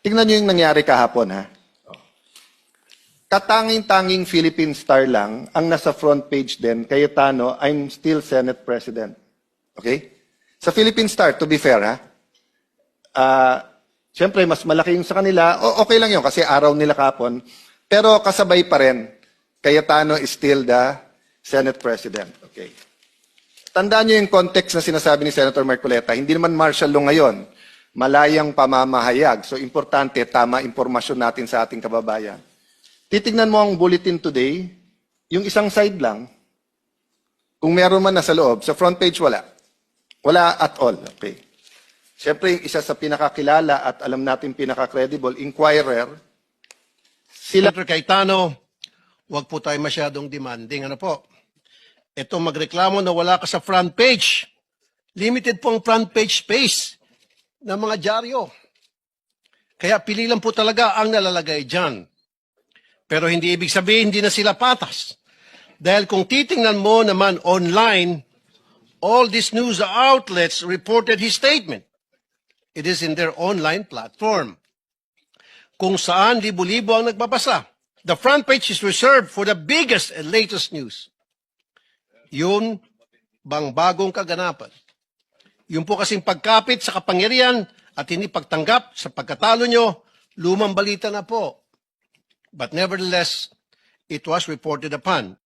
Tingnan nyo yung nangyari kahapon, ha? Katanging-tanging Philippine Star lang ang nasa front page din, Cayetano, I'm still Senate President. Okay? Sa Philippine Star, to be fair, ha? Siyempre, mas malaki yung sa kanila. Okay lang yun kasi araw nila kahapon. Pero kasabay pa rin, Cayetano is still the Senate President. Okay. Tandaan nyo yung context na sinasabi ni Senator Marcoleta. Hindi naman martial law ngayon. Malayang pamamahayag. So, importante, tama impormasyon natin sa ating kababayan. Titignan mo ang bulletin today, yung isang side lang, kung meron man nasa loob, sa front page wala. Wala at all. Okay. Siyempre, yung isa sa pinakakilala at alam natin pinaka-credible, Inquirer, sila... Senator Cayetano, huwag po tayo masyadong demanding. Ano po? Ito magreklamo na wala ka sa front page. Limited po ang front page space ng mga dyaryo. Kaya pili lang po talaga ang nalalagay dyan. Pero hindi ibig sabihin hindi na sila patas. Dahil kung titingnan mo naman online, all these news outlets reported his statement. It is in their online platform. Kung saan libo-libo ang nagbabasa. The front page is reserved for the biggest and latest news. Yun bang bagong kaganapan? Yun po kasing pagkapit sa kapangyarihan at hindi pagtanggap sa pagkatalo nyo, lumang balita na po. But nevertheless, it was reported upon.